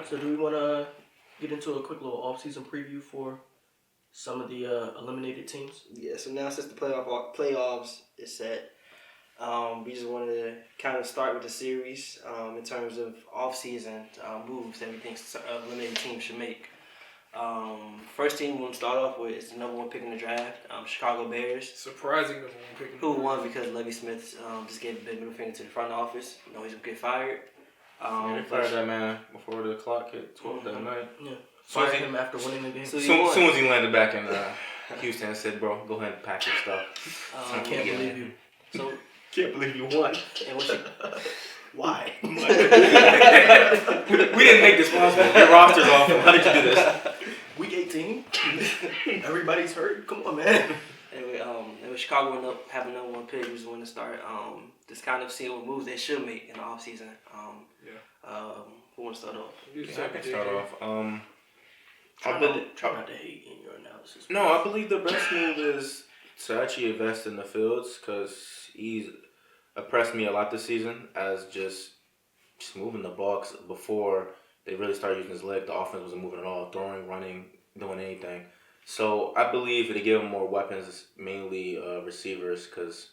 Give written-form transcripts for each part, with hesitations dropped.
So do we want to get into a quick little offseason preview for some of the eliminated teams? Yeah, so now since the playoffs is set, we just wanted to kind of start with the series in terms of offseason moves that we think eliminated teams should make. First team we'll start off with is the number one pick in the draft, Chicago Bears. Surprising number one pick. Who won because Levy Smith just gave a big middle finger to the front office. He's going to get fired. They fired that man before the clock hit 12 that night. Yeah. Fired him after winning the game. Soon as he landed back in Houston, I said, bro, go ahead and pack your stuff. I can't believe you. So Can't believe you won. And what you, Why? We didn't make this possible. Your roster's off. How did you do this? Week 18. Everybody's hurt. Come on, man. Anyway, Chicago ended up having number one pick. We just want to start just kind of seeing what moves they should make in the offseason. Who wants to start off? I can start off. Try not to hate in your analysis. No, I believe the best move is to actually invest in the Fields because he's impressed me a lot this season as just moving the ball before they really started using his leg. The offense wasn't moving at all, throwing, running, doing anything. So I believe if they give him more weapons, mainly receivers, because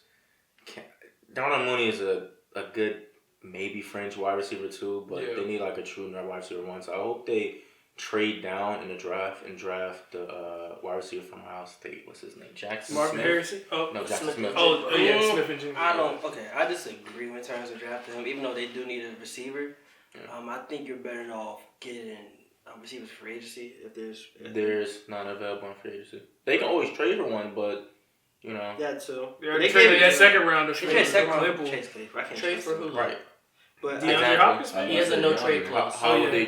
Donald Mooney is a good maybe fringe wide receiver too, but they need like a true wide receiver one. So I hope they trade down in the draft and draft the wide receiver from Ohio State. What's his name? Jackson Marvin Smith? Harrison? No, Jackson Smith. Smith and Jimmy. I disagree in terms of drafting him, even though they do need a receiver. Yeah. I think you're better off getting receivers for agency if there's not available in free agency. They can always trade for one, but you know. Yeah, too. They traded that second round. They traded second round for Chase Claypool. Trade for who? Right. But DeAndre Hopkins, He has a no trade clause.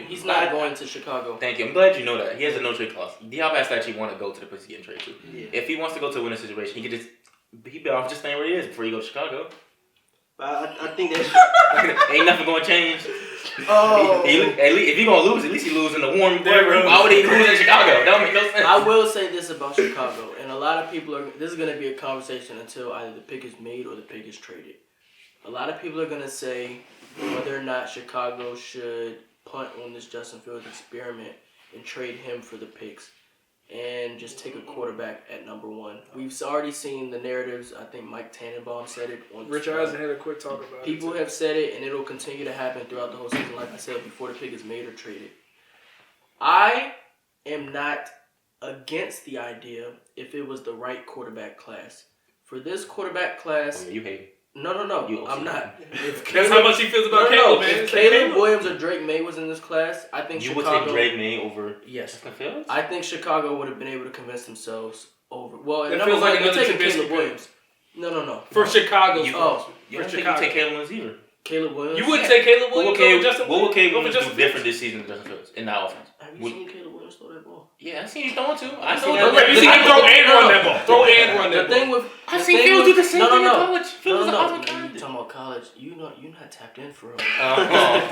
He's not going to Chicago. Thank you. I'm glad you know that. He has a no trade clause. D-Hop has to actually want to go to the place he's getting traded to. Yeah. If he wants to go to a winning situation, he could just be off just staying where he is before he goes to Chicago. But I think that ain't nothing gonna change. Oh. If he gonna lose, at least he lose in the warm weather. Why would he lose in Chicago? That don't make no sense. I will say this about Chicago, and a lot of people this is going to be a conversation until either the pick is made or the pick is traded. A lot of people are going to say whether or not Chicago should punt on this Justin Fields experiment and trade him for the picks and just take a quarterback at number one. We've already seen the narratives. I think Mike Tannenbaum said it. Rich Eisen had a quick talk about it. People have said it, and it'll continue to happen throughout the whole season, like I said, before the pick is made or traded. I am not against the idea if it was the right quarterback class. For this quarterback class... Oh, yeah, you hate him. No, I'm not. That's how much he feels about Caleb, man. If Caleb Williams or Drake May was in this class, I think you Chicago... would take Drake May over Justin Fields? I think Chicago would have been able to convince themselves over... Well, it feels like another taking Caleb Williams. No. For Chicago's you don't think you take Caleb Williams either. Caleb Williams? You wouldn't take Caleb Williams over Justin Fields? What would Caleb Williams do different this season than Justin Fields in that offense? Have you seen Caleb Williams throw that ball? Yeah, I seen you throwing too. I know that. You seen him throw and run that ball. Throw and run that ball. I've seen Fields do the same thing in college. Fields is awesome. You talking about college? You're not tapped in for him.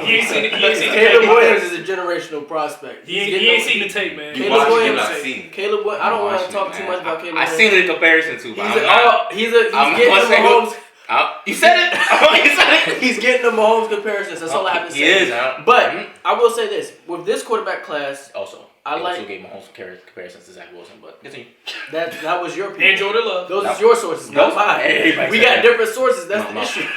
He ain't seen Caleb Williams is a generational prospect. He ain't seen the tape, man. Caleb Williams. I don't want to talk too much about Caleb Williams. I seen it in comparison to. He's getting the Mahomes. You said it. You said it. He's getting the Mahomes comparisons. That's all I have to say. He is. But I will say this: with this quarterback class, also gave Mahomes comparisons to Zach Wilson. But continue. That was your people. And Jordan Love. Those are your sources, not mine. We got different sources. That's the issue.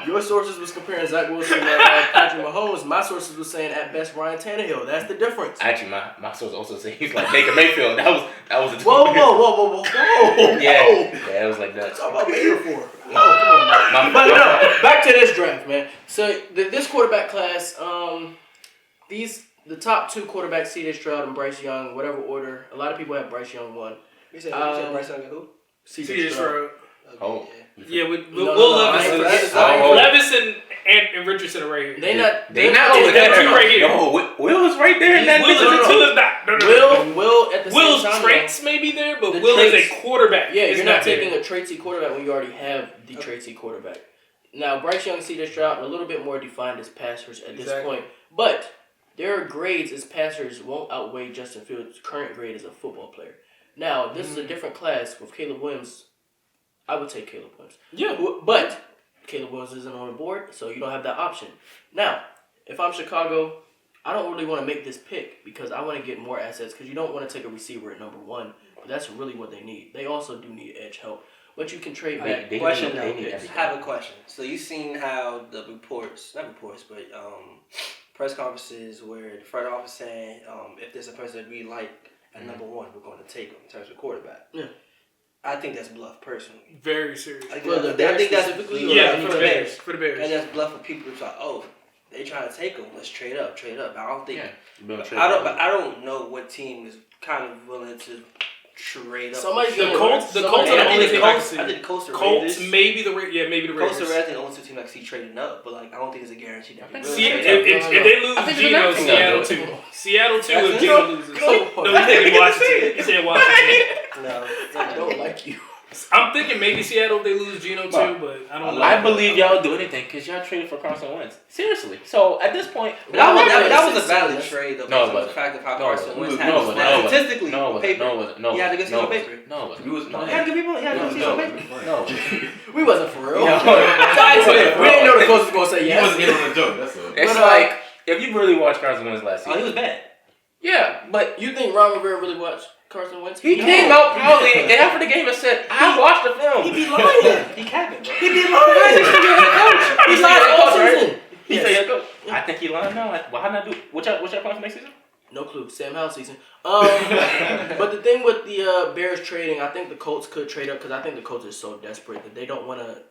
Your sources was comparing Zach Wilson and Patrick Mahomes. My sources was saying at best Ryan Tannehill. That's the difference. Actually, my source also said he's like Baker Mayfield. That was a whoa. Yeah, it was like that. Talk about Baker for. Oh, come on, man. But no, back to this draft, man. So this quarterback class, the top two quarterbacks, C.J. Stroud and Bryce Young, whatever order. A lot of people have Bryce Young one. You said Bryce Young and who? C.J. Stroud. Oh. Yeah, Will Levis and Richardson are right here. They not over there. Two right here. No, Will is right there. Will at the Will's same time. traits may be there, but Will is a quarterback. Yeah, you're not taking a traitsy quarterback when you already have the traitsy quarterback. Now, Bryce Young, C.J. Stroud, a little bit more defined as passers at this point. But their grades as passers won't outweigh Justin Fields' current grade as a football player. Now, this is a different class with Caleb Williams. I would take Caleb Williams. Yeah. But Caleb Williams isn't on the board, so you don't have that option. Now, if I'm Chicago, I don't really want to make this pick because I want to get more assets because you don't want to take a receiver at number 1, but that's really what they need. They also do need edge help, but you can trade back. Question though, I have a question. So you've seen how the press conferences where the front office saying if there's a person that we like at number 1, we're going to take him in terms of quarterback. Yeah. I think that's bluff, personally. Very serious. I think that's specifically. For the Bears. For the Bears. And that's bluff for people who's like, oh, they trying to take him. Let's trade up. I don't think. Yeah. I don't know what team is kind of willing to trade up. The Colts are the only team I can see. I think the Colts are Colts, maybe the Raiders. Colts are the only 2 teams I can see trading up, but like I don't think it's a guarantee that they will. If they lose Geno, Seattle too. Seattle too if Geno loses. No, you said Washington. You said Washington. No, I don't like you. I'm thinking maybe Seattle if they lose Geno too, but I don't know. I believe y'all would do anything because y'all traded for Carson Wentz. Seriously. So at this point, that was a valid trade though. No, it wasn't. The fact of how Carson Wentz No, statistically, no, it wasn't. he had to get on paper. No, it wasn't. He had to get people. He had to get on paper. No. We wasn't for real. No. We didn't know the coach was going to say yes. He wasn't in on the joke. That's all. It's like if you really watched Carson Wentz last season. Oh, he was bad. Yeah, but You think Ron Rivera really watched Carson Wentz? he came out probably after the game and said, "I watched the film." He be lying. He capping, bro. He be lying. He's lying all season. He said head coach. I think he lying now. Well, how not do? What's your plan for next season? No clue. Sam Howell season. But the thing with the Bears trading, I think the Colts could trade up because I think the Colts are so desperate that they don't want to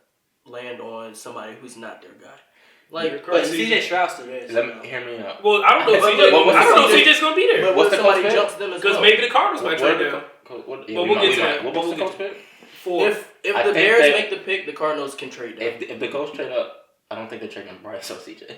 land on somebody who's not their guy. Like, but CJ Stroud still there. Let me hear me out. Well, I don't know if CJ's going to be there. But What's the somebody Colts jumps them as Because well? maybe the Cardinals might trade them. We'll get to that. What was the Colts pick? If the Bears make the pick, the Cardinals can trade them. If the Colts trade up, I don't think they're trading Bryce or CJ.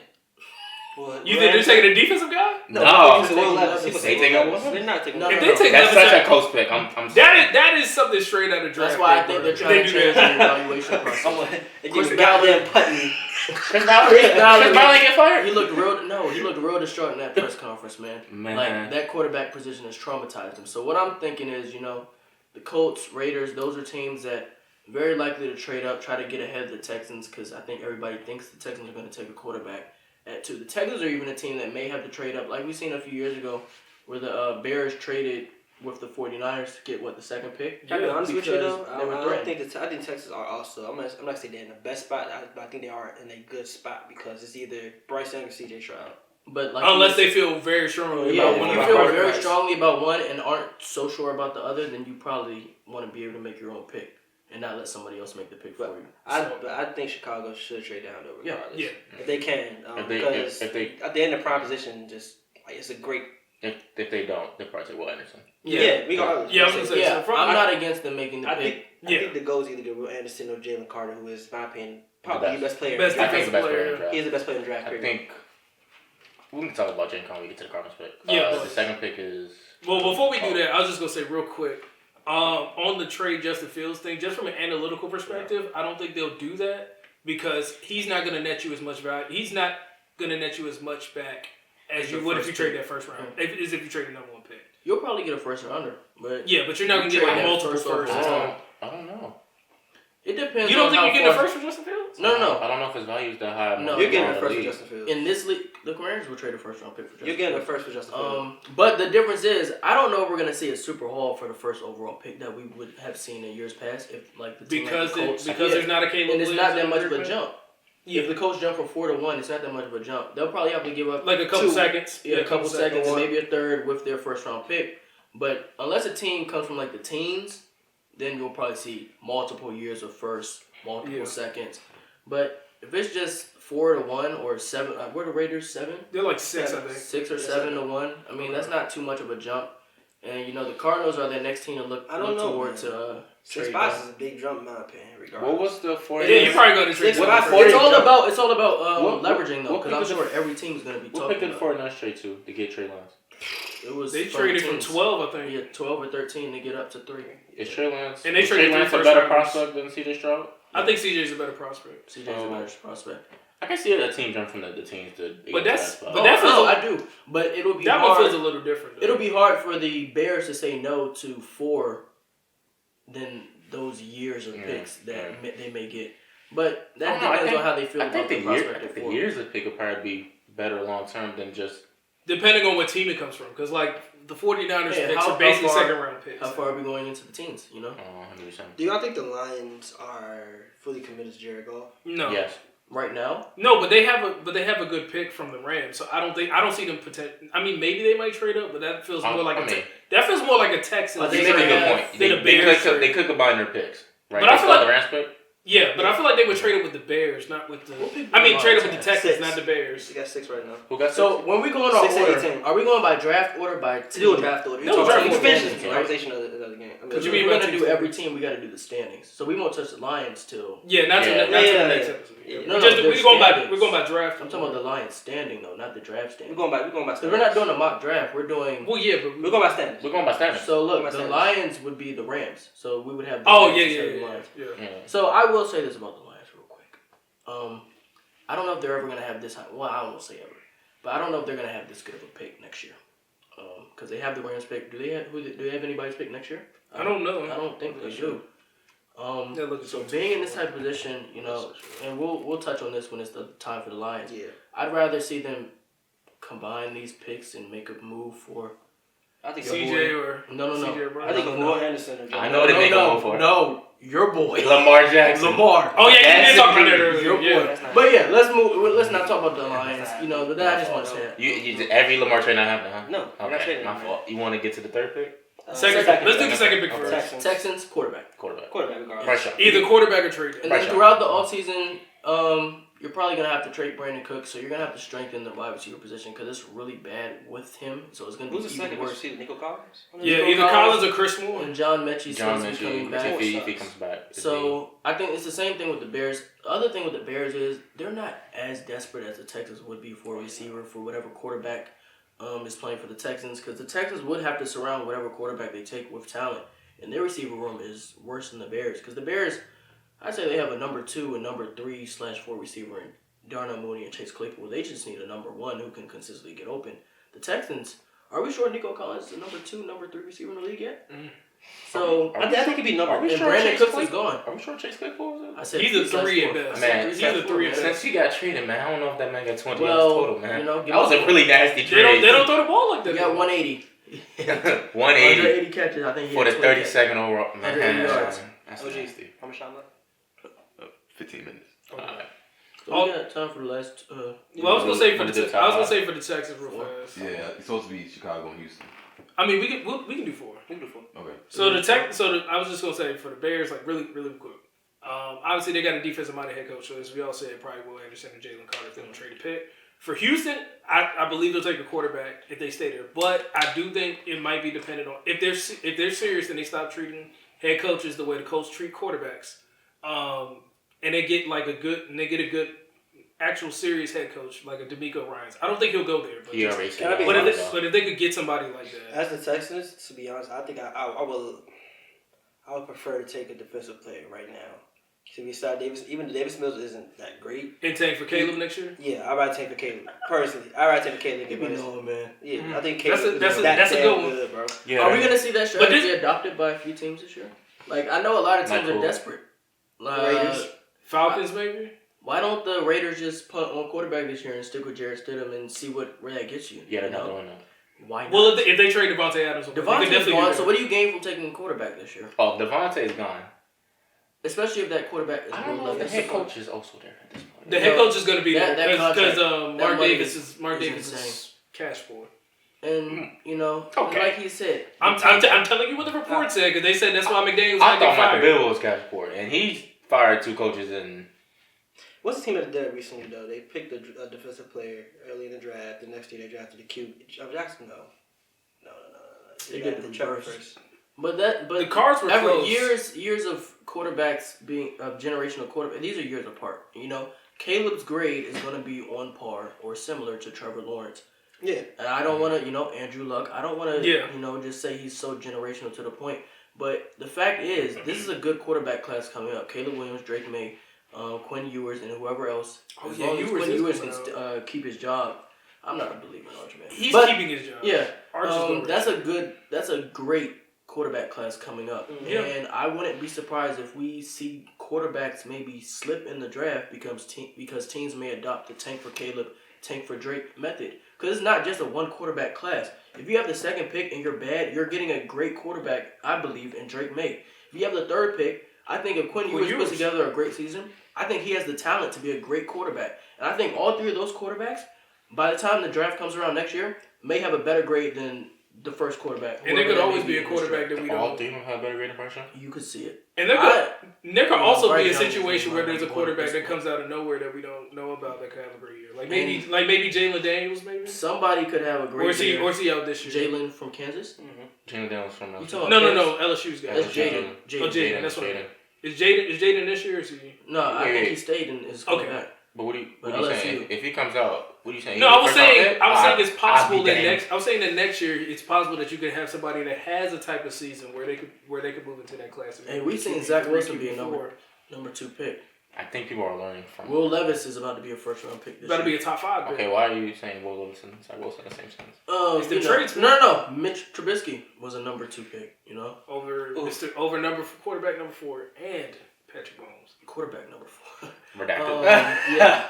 You think they're taking a defensive guy? No. They take up one? They're not taking No, If no, they take That's such Levis a Colts pick. I'm that is something straight out of draft. That's why I pick, think bro. they're trying to change the evaluation process. Chris Ballard putting. Chris Ballard get fired? He looked real distraught in that press conference, man. Like, that quarterback position has traumatized him. So what I'm thinking is, the Colts, Raiders, those are teams that very likely to trade up, try to get ahead of the Texans, because I think everybody thinks the Texans are going to take a quarterback at 2. The Texans are even a team that may have to trade up, like we seen a few years ago, where the Bears traded with the 49ers to get, the second pick? Yeah, honestly with you though, I think Texans are also, I'm not going to say they're in the best spot, but I think they are in a good spot because it's either Bryce Young or CJ Stroud. But unless they feel very strongly about one if of you the feel quarterbacks. very strongly about one and aren't so sure about the other, then you probably want to be able to make your own pick and not let somebody else make the pick for you. But I think Chicago should trade down though, regardless. Yeah. If they can, because at the end of prime position, just it's a great. If they don't, they'll probably take Will Anderson. Yeah, regardless. Yeah, I was gonna say. Yeah, I'm not against them making the pick. I think the goal is either Will Anderson or Jalen Carter, who is, in my opinion, probably the best player. Best I think the best player in the draft. He is the best player in the draft. I think we can talk about Jalen Carter when we get to the Cardinals pick. Yeah. The second pick is. Well, before we do that, I was just gonna say real quick. On the trade Justin Fields thing, just from an analytical perspective, I don't think they'll do that because he's not going to net you as much value. He's not going to net you as much back as you would if you trade that first round. If you trade the number 1 pick. You'll probably get a first rounder, but but you're not going to get like multiple firsts. I don't know. It depends. You don't on think how you're getting a far... first for Justin Fields? No. I don't know if his value is that high. No, you're getting a first for Justin Fields. In this league, the Commanders will trade a first round pick for Justin You're getting Fields. a first for Justin Fields. But the difference is, I don't know if we're gonna see a super haul for the first overall pick that we would have seen in years past. If the team Because like the Colts, there's not a Caleb and it's Williams not that in much the of a third jump. Yeah. If the Colts jump from 4 to 1, it's not that much of a jump. They'll probably have to give up like a couple seconds. Yeah, a couple seconds, maybe a third with their first round pick. But unless a team comes from the teens, then you'll probably see multiple years of first, multiple seconds. But if it's just 4 to 1 or 7, where the Raiders 7? They're like 6, I think. 6 or 7 to 1. I mean, that's not too much of a jump. And the Cardinals are the next team to look towards. 6 spots is a big jump in my opinion. Regardless. What was the 40? Yeah, you're probably going to trade. It's all about leveraging though, because I'm sure every team's going to be talking. What pick did the 49ers trade to get Trey Lance? It was they traded from 12, I think. Yeah, 12 or 13 to get up to 3. Is Trey Lance? And they traded Trey Lance a better prospect than CJ Stroud? I think CJ's a better prospect. CJ's a better prospect. I can see a team jump from the teams to. I do. But it'll be that hard. one feels a little different. Though. It'll be hard for the Bears to say no to 4 than those years of picks that they may get. But that depends on how they feel about the prospect of 4. The years of pick will probably be better long term than just Depending on what team it comes from. Because, like, the 49ers Yeah, picks how are basically far- second-round picks. How far are we going into the teens, you know? 100%. Do y'all think the Lions are fully committed to Jared Goff? No. Yes. Right now? No, but they have a good pick from the Rams, so I don't see them potential. I mean, maybe they might trade up, but that feels more like that feels more like a Texans. They You make a good have- point. than a Bears trade. They could combine their picks, right? But I They feel still have like- the Rams pick. Yeah, but I feel like they would trade up with the Bears, not with the. I mean, trade up with the Texans, not the Bears. They got 6 right now. Who got So when we go in our 6 and order, 18. are we going by draft order by To do a team? draft order. No, draft We order. finished Standings, this right? conversation of the game. Because you we're mean going by to do team every team, we got to do the standings. So we won't touch the Lions till. Yeah, not to Yeah. the Yeah. next episode. Yeah. No, We're going by standings. draft. I'm talking about the Lions standing though, not the draft We're standing. going by Because we're not doing a mock draft. We're doing. Well, yeah, but We're going by standings. We're going by standings. So look, My the standings. Lions would be the Rams. So we would have. The oh Rams yeah, instead of the yeah. Lions. Yeah. So I will say this about the Lions real quick. I don't know if they're ever gonna have this high. Well, I won't say ever, but I don't know if they're gonna have this good of a pick next year. Because they have the Rams pick. Do they have anybody's pick next year? I don't know. I don't think they do. Yeah, look, So being in this type of position, you know, and we'll touch on this when it's the time for the Lions. Yeah. I'd rather see them combine these picks and make a move for. I think CJ or No. CJ or I Brown. think No, Will no. Henderson. I know they make a move for. No, your boy. Lamar Jackson. Lamar. Oh yeah, you That's did talk about it. that earlier. Your boy. Yeah. That's not- But yeah, let's move. Let's not talk about the Lions. You know, but I just want to say that. You every Lamar trade not happening, huh? No, we're not Okay, trading my him. fault. You want to get to the third pick? Second. Let's do the second pick first. Texans. Texans quarterback. Quarterback. Quarterback, regardless. Price shot. Either quarterback or trade. And Right then shot. throughout the offseason, you're probably going to have to trade Brandon Cooks, so you're going to have to strengthen the wide receiver position because it's really bad with him, so it's going to Who's the be even second worse. receiver? Nico Collins? Yeah, Nico either Collins Collins or Chris Moore. And John Mechie John seems to be coming Mechie, back. if he comes back. So I think it's the same thing with the Bears. The other thing with the Bears is they're not as desperate as the Texans would be for a receiver for whatever quarterback is playing for the Texans because the Texans would have to surround whatever quarterback they take with talent. And their receiver room is worse than the Bears because the Bears, I'd say they have a number 2 and number 3/4 receiver in Darnell Mooney and Chase Claypool. They just need a number 1 who can consistently get open. The Texans, are we sure Nico Collins is the number 2, number 3 receiver in the league yet? So I think he'd be number. Are we and sure Brandon Chase Cooks is Claypool? gone. Are we sure Chase Claypool is I said He's a 3 at 3/4. best. I said Man, He's a 3 at 3/4, best. Since he got traded, man, I don't know if that man got 20 Well, yards total, man. you know, that was a really nasty They don't trade. throw the ball like that. He got 180. 180 180 catches. I think he for had the 20 catches. 32nd overall. Man, 180 yards. That's OG, nasty. how much time left? 15 minutes. Alright. So we got time for the last. Well, I was gonna say for Wanna do the the top I was gonna five? say for the Texans real fast. Yeah, it's supposed to be Chicago and Houston. I mean, we can do 4. We can do 4. Okay. So I was just gonna say for the Bears, like really quick. Obviously they got a defensive minded head coach, so as we all said, probably Will Anderson and Jalen Carter if they don't trade a pick. For Houston, I believe they'll take a quarterback if they stay there, but I do think it might be dependent on if they're serious and they stop treating head coaches the way the Colts treat quarterbacks, and they get a good actual serious head coach like a Demarco Ryans. I don't think he'll go there, but He already Can I be said but that. honest? if they could get somebody like that, As the Texans, to be honest, I think I would prefer to take a defensive player right now. So besides Davis, even Davis Mills isn't that great. and tank for Caleb next year. Yeah, I'd rather take for Caleb. Personally, I'd rather take for Caleb. Give me no man. Yeah, I think That's Caleb a- that's is a- that that's a damn good one. good, bro. Yeah. Are we gonna see that strategy this- adopted by a few teams this year? Like I know a lot of teams Michael. are desperate. Raiders. Falcons maybe. Why don't the Raiders just punt on quarterback this year and stick with Jarrett Stidham and see where that gets you? Yeah, they're you not know? doing that. Why not? Well, if they trade Devontae Adams, they could Devontae's definitely gone, do so that. what do you gain from taking a quarterback this year? Oh, Devontae's gone. Especially if that quarterback is I don't know if the head coach is also there at this point. The head coach is going to be That there because contract, Mark money Davis is is insane. cash poor. And, you know, Okay. like he said, I'm telling you what the report said because they said that's why McDaniel was I going to thought get Michael fired. Bill was cash poor, and he fired 2 coaches and What's the team that did it recently though? They picked a defensive player early in the draft. The next year they drafted the QB. Jackson, no. They did drafted the Trevor reverse. first. but The Cards were close. years of quarterbacks being of generational quarterback. These are years apart. You know, Caleb's grade is going to be on par or similar to Trevor Lawrence. Yeah. And I don't want to, you know, Andrew Luck. I don't want to, Yeah. you know, just say he's so generational to the point. But the fact is, this is a good quarterback class coming up. Caleb Williams, Drake May, Quinn Ewers, and whoever else. Oh, As yeah, long as Ewers Quinn is Ewers coming can keep his job. I'm not a believer in Arch, man. He's But, keeping his job. Yeah, Arch is going that's a great quarterback class coming up. Yeah. And I wouldn't be surprised if we see quarterbacks maybe slip in the draft because teams may adopt the tank for Caleb, tank for Drake method. Because it's not just a one quarterback class. If you have the second pick and you're bad, you're getting a great quarterback, I believe, in Drake May. If you have the third pick, I think if Quinn Ewers puts together a great season, I think he has the talent to be a great quarterback. And I think all three of those quarterbacks, by the time the draft comes around next year, may have a better grade than the first quarterback. And there could always be a quarterback that we don't. All three of them have better grade than Bryce Young? You could see it. And there could also be a Bryce Young situation is where there's a one quarterback that of comes out of nowhere that we don't know about that could have a great year. Like maybe Jalen Daniels, maybe. Somebody could have a great year. Or is he out this year? Jalen from Kansas? Mm-hmm. Jalen Daniels from LSU. No. LSU's guy. That's Jaden. Jaden. That's what. Is Jaden this year? Or is he? No, I think he stayed in his quarterback. But what are you saying? If he comes out, what are you saying? No, I was saying it's possible that I was saying that next year it's possible that you could have somebody that has a type of season where they could move into that class. And we've seen Zach Wilson be a number 2 pick. I think people are learning from Will Levis is about to be a first round pick this year. About to be a top 5 pick. Okay, why are you saying Will Levis and Zach Wilson in the same sentence? It's the trades. No. Mitch Trubisky was a number 2 pick, Over quarterback number 4 and Patrick Mahomes. Quarterback number 4. Redacted. Yeah.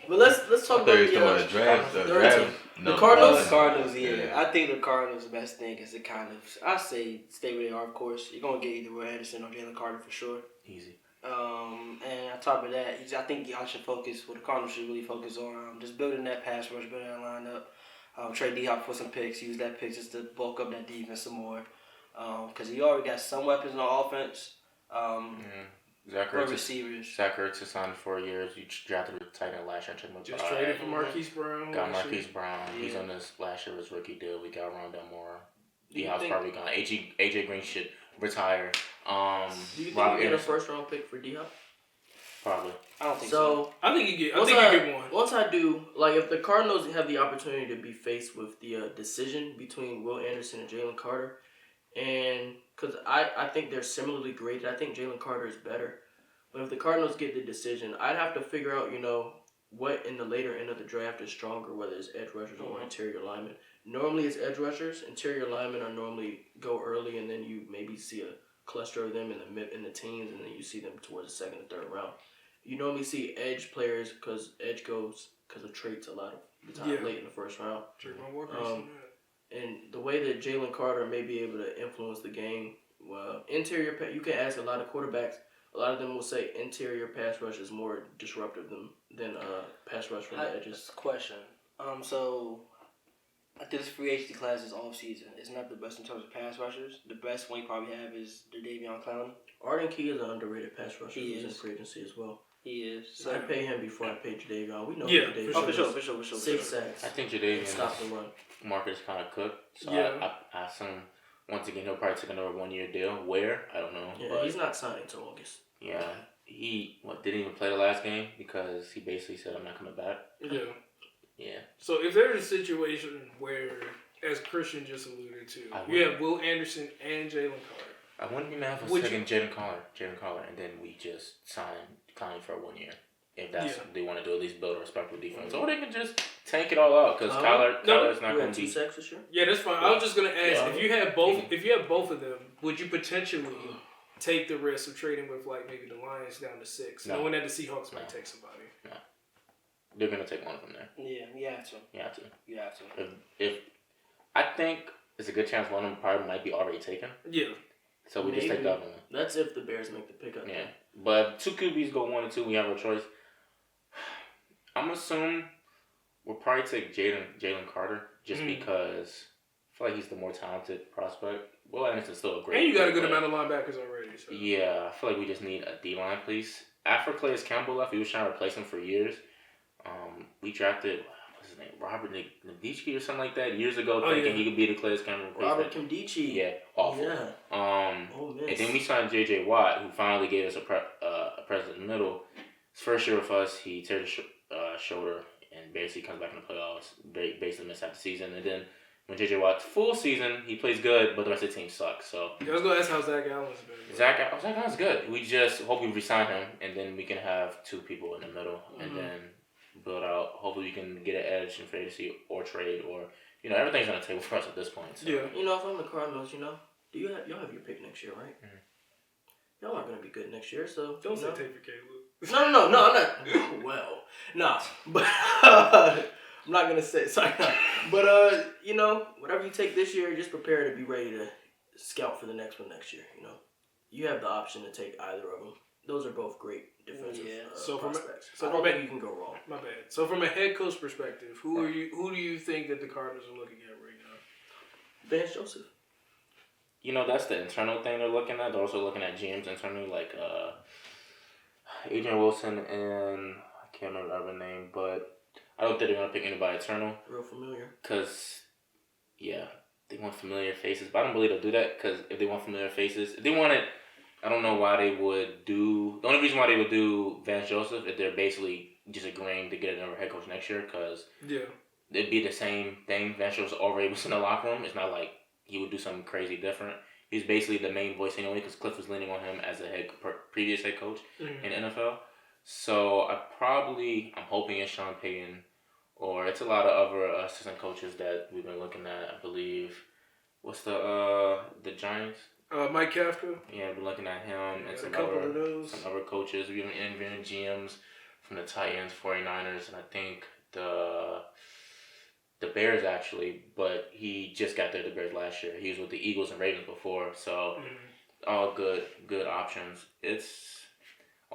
But let's talk about the draft. The Cardinals. The Cardinals, yeah. I think the Cardinals' best thing is to I say stay where they are, of course. You're going to get either Will Anderson or Jalen Carter for sure. Easy. And on top of that, I think y'all should focus, the Cardinals should really focus on just building that pass rush, building that lineup. Trade D-Hop for some picks, use that pick just to bulk up that defense some more. Because he already got some weapons on offense. Zach Ertz receivers. is signed for 4 years. You drafted a tight end last year. Just traded for Marquise Brown. Got Marquise Brown. Yeah. He's on this last year of his rookie deal. We got Rondell Moore. D-Hop's probably gone. AJ Green should retire. Do you think you get a first round pick for D-Hop? Probably. I don't think so. I think you get one. Once I do, if the Cardinals have the opportunity to be faced with the decision between Will Anderson and Jalen Carter, and because I think they're similarly graded, I think Jalen Carter is better. But if the Cardinals get the decision, I'd have to figure out, what in the later end of the draft is stronger, whether it's edge rushers or interior linemen. Normally it's edge rushers. Interior linemen are normally go early, and then you maybe see a cluster of them in the teens, and then you see them towards the second and third round. You normally see edge players because edge goes because of traits a lot of the time late in the first round. And the way that Jalen Carter may be able to influence the game, interior, you can ask a lot of quarterbacks. A lot of them will say interior pass rush is more disruptive than pass rush from the edges. That's a question. So I think this free agency class is off-season. It's not the best in terms of pass rushers. The best one you probably have is the Davion Clowney. Arden Key is an underrated pass rusher. He's in free agency as well. He is. So I pay him before I pay Jadeveon. We know Jadeveon. For sure. 6 sacks. I think Jadeveon's stop the run. market is kind of cooked. So I assume once again he'll probably take another 1 year deal. Where? I don't know. Yeah, but he's not signing until August. Yeah, he didn't even play the last game because he basically said I'm not coming back. Yeah. So if there's a situation where, as Christian just alluded to, you have Will Anderson and Jalen Carter. I wouldn't even have a second Jalen Carter, and then we just sign Conley for 1 year. If that's what they want to do, at least build a respectable defense. Or they can just tank it all out because Kyler's not going to be 2 sacks this year. Yeah, that's fine. I was just going to ask, if you have both of them, would you potentially take the risk of trading with maybe the Lions down to 6, knowing that the Seahawks might take somebody? No. They're going to take one from there. Yeah, you have to. You have to. If I think it's a good chance one of them probably might be already taken. Yeah. So we just take the other one. That's if the Bears make the pickup. Yeah. But 2 QBs go 1 and 2, we have a choice. I'm assuming we'll probably take Jalen Carter just because I feel like he's the more talented prospect. Will Anderson's still a great And you got a good amount of linebackers already. So. Yeah, I feel like we just need a D-line piece. After Calais Campbell left, we was trying to replace him for years. We drafted, what's his name, Robert Nkemdiche or something like that years ago, thinking he could be the Calais Campbell replacement. Robert Nkemdiche. Yeah, awful. Yeah. And then we signed J.J. Watt, who finally gave us a presence in the middle. His first year with us, he tears his shoulder and basically comes back in the playoffs. Basically missed half the season. And then when J.J. Watt's full season, he plays good, but the rest of the team sucks. So I was going to ask how Zach Allen's been. Zach Allen's good. We just hope we resign him, and then we can have 2 people in the middle, and then build out. Hopefully we can get an edge in free agency or trade, or everything's on the table for us at this point. So. Yeah. If I'm the Cardinals, y'all have your pick next year, right? Mm-hmm. Y'all aren't gonna be good next year, so don't say take for Caleb. No, I'm not. Well, no, but I'm not gonna say sorry, but whatever you take this year, just prepare to be ready to scout for the next one next year. You have the option to take either of them. Those are both great defensive prospects. I don't think you can go wrong. My bad. So from a head coach perspective, who do you think that the Cardinals are looking at right now? Vance Joseph. That's the internal thing they're looking at. They're also looking at GMs internally, like Adrian Wilson and I can't remember the other name, but I don't think they're going to pick anybody internal. Real familiar. Because, they want familiar faces. But I don't believe they'll do that because if they want familiar faces, if they want it, I don't know why they would do... The only reason why they would do Vance Joseph is they're basically just agreeing to get another head coach next year because it'd be the same thing. Vance Joseph already was in the locker room. It's not like he would do something crazy different. He's basically the main voice anyway because Cliff was leaning on him as a previous head coach in the NFL. So I'm hoping it's Sean Payton or it's a lot of other assistant coaches that we've been looking at. I believe what's the Giants? Mike Kafka. Yeah, we're looking at him and some other coaches. We've been interviewing GMs from the Titans, 49ers, and I think the Bears actually, but he just got there the Bears last year. He was with the Eagles and Ravens before, so all good options. I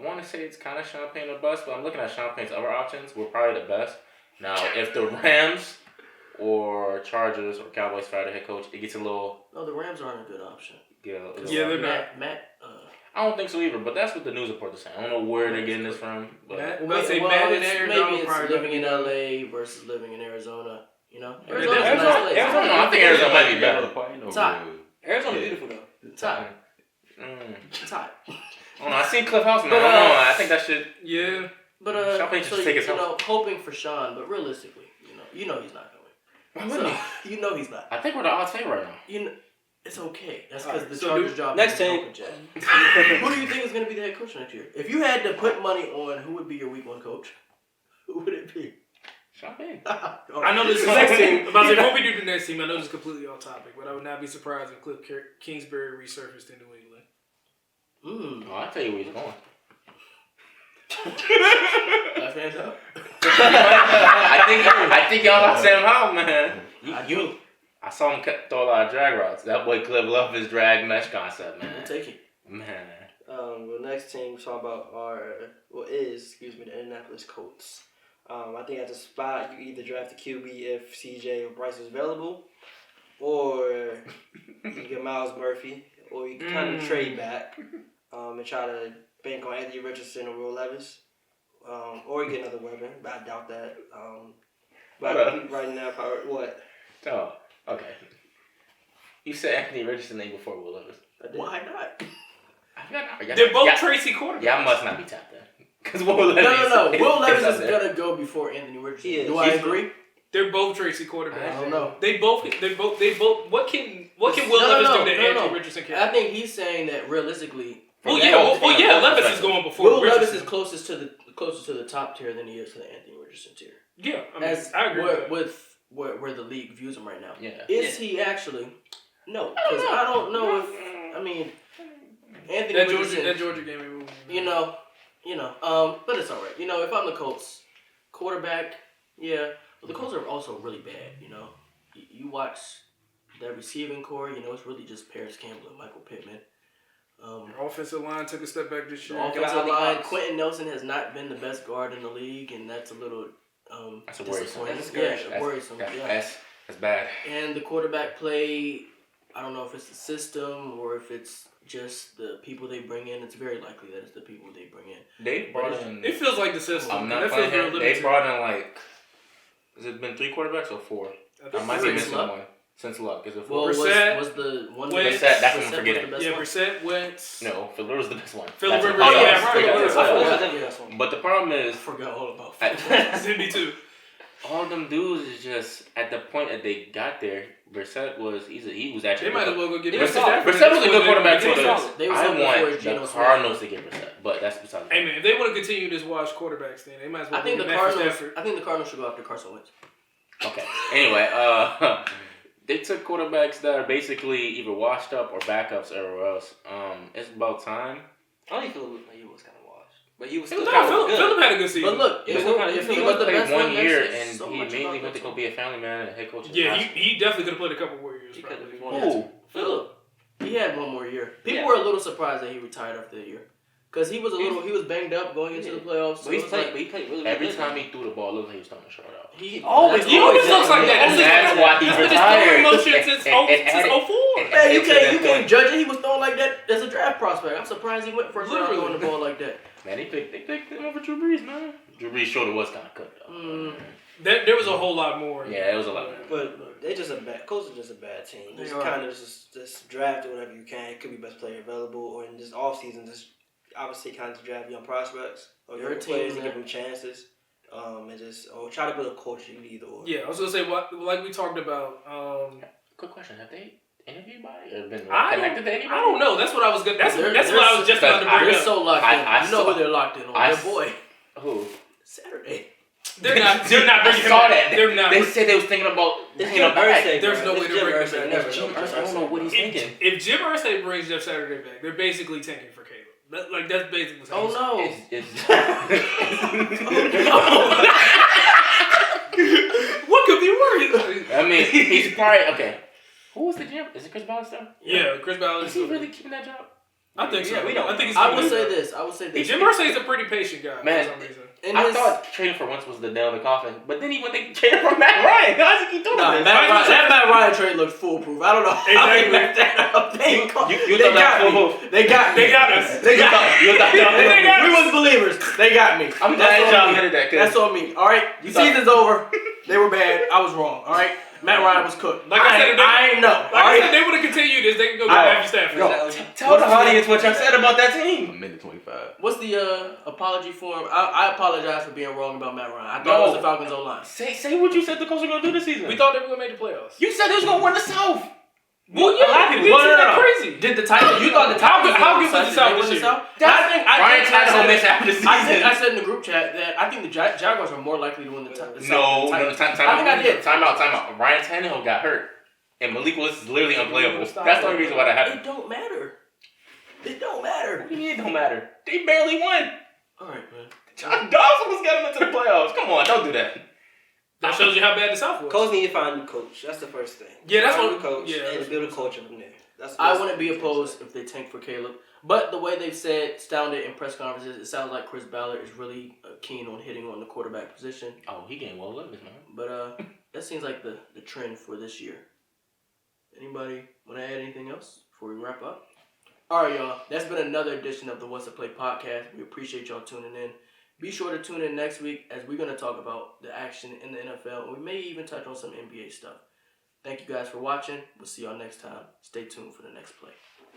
want to say it's kind of Sean Payton or bust, but I'm looking at Sean Payton's other options. We're probably the best. Now, if the Rams or Chargers or Cowboys fire the head coach, it gets a little... No, the Rams aren't a good option. Yeah, they're not. I don't think so either, but that's what the news reporters say. I don't know where they're getting this from. But Matt and Aaron maybe it's living in LA versus living in Arizona. Arizona, I think Arizona might be better. It's hot. Arizona's beautiful though. It's hot. It's hot. Oh no, I seen Cliff House now. I think that should. Yeah. But hoping for Sean, but realistically, he's not going. He's not. I think we're the odds favorite right now. It's okay. That's because the Chargers job next is team. open, Jack. Who do you think is going to be the head coach next year? If you had to put money on who would be your week one coach, who would it be? Sean Payton. I know this is next team. Before we do the next team, I know this is completely off topic, but I would not be surprised if Cliff Kingsbury resurfaced in New England. Oh, I'll tell you where he's going. Left hands up. I think y'all got Sam Howell, man. I saw him throw a lot of drag routes. That boy Cliff loved his drag mesh concept, man. We'll take it. Man. The next team we're talking about is the Indianapolis Colts. I think at the spot you either draft a QB if CJ or Bryce is available, or you get Miles Murphy, or you can kind of trade back and try to bank on Anthony Richardson or Will Levis, or you get another weapon, but I doubt that. But right now, what? Oh, okay. You said Anthony Richardson name before Will Levis. Why not? They're both Tracy quarterbacks. Yeah, I must not be tapped in. Because Will Levis. No. Will Levis is gonna go before Anthony Richardson. Do I agree? They're both Tracy quarterbacks. I don't know. They both. What can Will Levis do that Anthony Richardson can? I think he's saying that realistically. Levis is going before Will Richardson. Levis is closest to the top tier than he is to the Anthony Richardson tier. Yeah, I agree with where the league views him right now. Yeah. Is he actually? No, because I don't know if Anthony Richardson. That Georgia game. But it's all right. If I'm the Colts, quarterback, yeah. But the Colts are also really bad. You watch that receiving core. It's really just Paris Campbell and Michael Pittman. Offensive line took a step back this year. Offensive line, Quentin Nelson has not been the best guard in the league, and that's a little that's worrisome. Worrisome. That's bad. And the quarterback play, I don't know if it's the system or if it's just the people they bring in. It's very likely that it's the people they bring in. They brought in. It feels like the system. I'm not playing him. They brought in has it been 3 quarterbacks or 4? I might be missing one. Since Luck, is it 4? Well, Brissett was the one Brissett, that's what I'm forgetting. Brissett, Wentz. No, Phil Rivers was the best one. Philip Rivers, right. But the problem is, I forgot all about Me too. all of them dudes is just at the point that they got there. Brissett was actually. They might as well go get Brissett was a good quarterback too. I want the Cardinals to get Brissett, but that's beside the point. Hey man, if they want to continue this watch quarterbacks thing, they might as well. I think the Cardinals should go after Carson Wentz. Okay. Anyway, they took quarterbacks that are basically either washed up or backups everywhere else. It's about time. I don't even feel like he was kind of washed. But he was No, still kind of good. Philip had a good season. But look, if He he was was the best one one, year, there's and so he much mainly about went to that go team. be a family man and head coach. Yeah, he definitely could have played a couple more years. He could have Probably. won. Who? Philip, he had one more year. People Yeah. were a little surprised that he retired after the year, because he was banged up going into the playoffs. But he so played really Every good. time he threw the ball, it looked like he was throwing a short out. he always He always looks like that. That's why he That's been his retired. throwing motion since And 04. Man, you to that can't point. judge it. He was throwing like that as a draft prospect. I'm surprised he went first round Literally. throwing the ball like that. Man, they picked him over Drew Brees, man. Drew Brees' shoulder was kind of cut, though. There was a whole lot more. Yeah, it was a lot. But they're just a bad. Colts are just a bad team. They Just are. kind of just draft or whatever you can. It could be best player available, or in this offseason, just obviously kind of draft young prospects or Your young team, players to man. give them chances. And just try to build a culture. Either or. Yeah, I was gonna say like we talked about. Quick question: have they interviewed anybody or been I connected to anybody? I don't know. That's what I was gonna. That's They're- what I was just about to They're bring up. so locked in. I You know saw- who they're locked in on. I Their s- boy. Who? Saturday. They're not bringing I him saw back. that. They're not. They said they was thinking about It's bringing him Jim back. Irsay, There's bro. no way It's to Jim bring him Irsay. back. Never It's Jim know. Irsay. I don't know what he's thinking. If Jim Irsay brings Jeff Saturday back, they're basically tanking for Caleb. That's basically what's Oh happening. no. What could be worse? I mean, he's probably okay. Who was the GM? Is it Chris Ballard still? Yeah, Chris Ballard. Is he really keeping that job? I think so. Yeah, we don't- I think he's. I would say this. Jim Irsay's a pretty patient guy Man. for some reason. I thought trading for Wentz was the nail in the coffin, but then when they traded for Matt Ryan, how does he keep doing Nah, this? that Matt Ryan trade looked foolproof. I don't know how they Exactly. messed that up. They thought that got was me. foolproof? They got me. They got us. They got me. You thought that was They got We was believers. They got me. I'm That's glad on y'all me. admitted that. 'Cause That's on me. All right, You thought- season's over. They were bad. I was wrong. All right, Matt Ryan was cooked. Like I said, I ain't know. Like all I right? said, they would have continued this. They can go get Matthew Stafford. Yo, tell the audience what y'all said about that team. A minute 25. What's the apology form? I apologize for being wrong about Matt Ryan. I thought it was the Falcons' O-line. Say what you said the Colts were gonna do this season. We thought they were gonna make the playoffs. You said they was gonna win the South. Well, A lot of people. This is crazy. Did the Titans? You thought the Titans? How good was the South this year? Ryan Tannehill missed after the season. I said in the group chat that I think the Jaguars are more likely to win the South. No, than the Titans. time I think I did. Time out. Ryan Tannehill got hurt, and Malik Willis is literally unplayable. Stop That's the it. only reason why that happened. It don't matter. It don't matter. What do you mean it don't matter? They barely won. All right, man. John Dawson was getting into the playoffs. Come on, don't do that. That shows you how bad the South was. Colts need to find a new coach. That's the first thing. Yeah, that's Find a what- new coach yeah, and build a culture from there. I wouldn't be opposed if they tank for Caleb. But the way they've sounded in press conferences, it sounds like Chris Ballard is really keen on hitting on the quarterback position. Oh, he getting well leveraged, man. But that seems like the trend for this year. Anybody want to add anything else before we wrap up? All right, y'all. That's been another edition of the What's the Play podcast. We appreciate y'all tuning in. Be sure to tune in next week as we're going to talk about the action in the NFL. We may even touch on some NBA stuff. Thank you guys for watching. We'll see y'all next time. Stay tuned for the next play.